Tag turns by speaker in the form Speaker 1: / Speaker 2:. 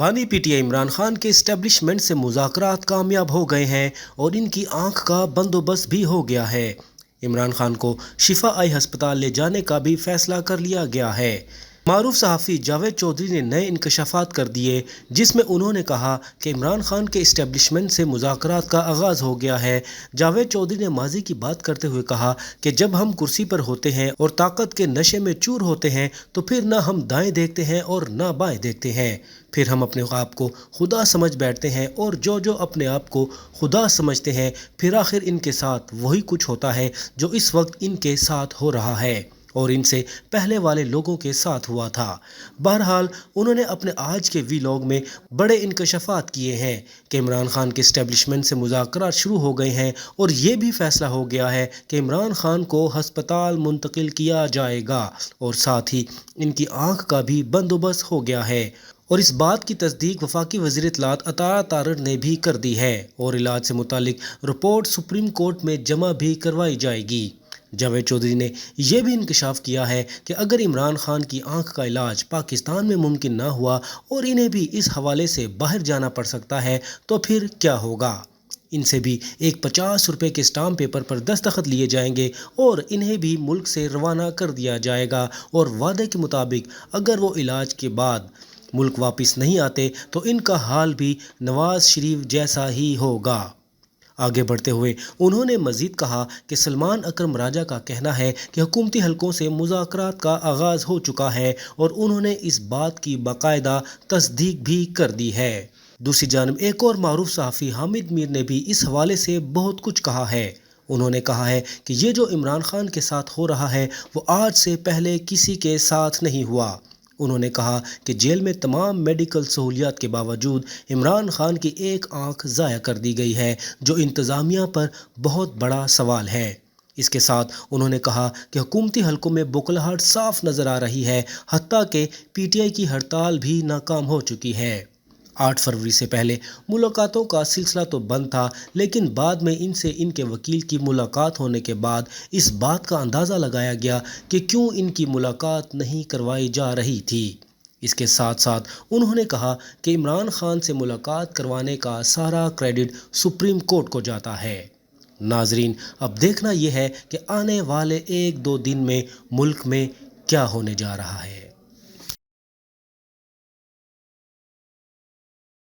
Speaker 1: بانی P T I Imran Khan کے establishment سے مذاکرات کامیاب ہو گئے ہیں اور ان کی آنکھ کا بندوبست بھی ہو گیا ہے۔ عمران خان کو شفا آئی ہسپتال لے جانے کا بھی فیصلہ کر لیا گیا ہے۔ معروف صحافی جاوید چودھری نے نئے انکشافات کر دیے، جس میں انہوں نے کہا کہ عمران خان کے اسٹیبلشمنٹ سے مذاکرات کا آغاز ہو گیا ہے۔ جاوید چودھری نے ماضی کی بات کرتے ہوئے کہا کہ جب ہم کرسی پر ہوتے ہیں اور طاقت کے نشے میں چور ہوتے ہیں تو پھر نہ ہم دائیں دیکھتے ہیں اور نہ بائیں دیکھتے ہیں، پھر ہم اپنے آپ کو خدا سمجھ بیٹھتے ہیں اور جو اپنے آپ کو خدا سمجھتے ہیں پھر آخر ان کے ساتھ وہی کچھ ہوتا ہے جو اس وقت ان کے ساتھ ہو رہا ہے اور ان سے پہلے والے لوگوں کے ساتھ ہوا تھا۔ بہرحال انہوں نے اپنے آج کے ویلاگ میں بڑے انکشافات کیے ہیں کہ عمران خان کے اسٹیبلشمنٹ سے مذاکرات شروع ہو گئے ہیں اور یہ بھی فیصلہ ہو گیا ہے کہ عمران خان کو ہسپتال منتقل کیا جائے گا اور ساتھ ہی ان کی آنکھ کا بھی بندوبست ہو گیا ہے، اور اس بات کی تصدیق وفاقی وزیر اطلاعات عطا تارڑ نے بھی کر دی ہے اور علاج سے متعلق رپورٹ سپریم کورٹ میں جمع بھی کروائی جائے گی۔ جاوید چودھری نے یہ بھی انکشاف کیا ہے کہ اگر عمران خان کی آنکھ کا علاج پاکستان میں ممکن نہ ہوا اور انہیں بھی اس حوالے سے باہر جانا پڑ سکتا ہے تو پھر کیا ہوگا۔ ان سے بھی ایک 50 روپے کے اسٹامپ پیپر پر دستخط لیے جائیں گے اور انہیں بھی ملک سے روانہ کر دیا جائے گا، اور وعدے کے مطابق اگر وہ علاج کے بعد ملک واپس نہیں آتے تو ان کا حال بھی نواز شریف جیسا ہی ہوگا۔ آگے بڑھتے ہوئے انہوں نے مزید کہا کہ سلمان اکرم راجہ کا کہنا ہے کہ حکومتی حلقوں سے مذاکرات کا آغاز ہو چکا ہے اور انہوں نے اس بات کی باقاعدہ تصدیق بھی کر دی ہے۔ دوسری جانب ایک اور معروف صحافی حامد میر نے بھی اس حوالے سے بہت کچھ کہا ہے۔ انہوں نے کہا ہے کہ یہ جو عمران خان کے ساتھ ہو رہا ہے وہ آج سے پہلے کسی کے ساتھ نہیں ہوا۔ انہوں نے کہا کہ جیل میں تمام میڈیکل سہولیات کے باوجود عمران خان کی ایک آنکھ ضائع کر دی گئی ہے، جو انتظامیہ پر بہت بڑا سوال ہے۔ اس کے ساتھ انہوں نے کہا کہ حکومتی حلقوں میں بوکھلاہٹ صاف نظر آ رہی ہے، حتیٰ کہ پی ٹی آئی کی ہڑتال بھی ناکام ہو چکی ہے۔ 8 فروری سے پہلے ملاقاتوں کا سلسلہ تو بند تھا، لیکن بعد میں ان سے ان کے وکیل کی ملاقات ہونے کے بعد اس بات کا اندازہ لگایا گیا کہ کیوں ان کی ملاقات نہیں کروائی جا رہی تھی۔ اس کے ساتھ ساتھ انہوں نے کہا کہ عمران خان سے ملاقات کروانے کا سارا کریڈٹ سپریم کورٹ کو جاتا ہے۔ ناظرین، اب دیکھنا یہ ہے کہ آنے والے 1-2 دن میں ملک میں کیا ہونے جا رہا ہے۔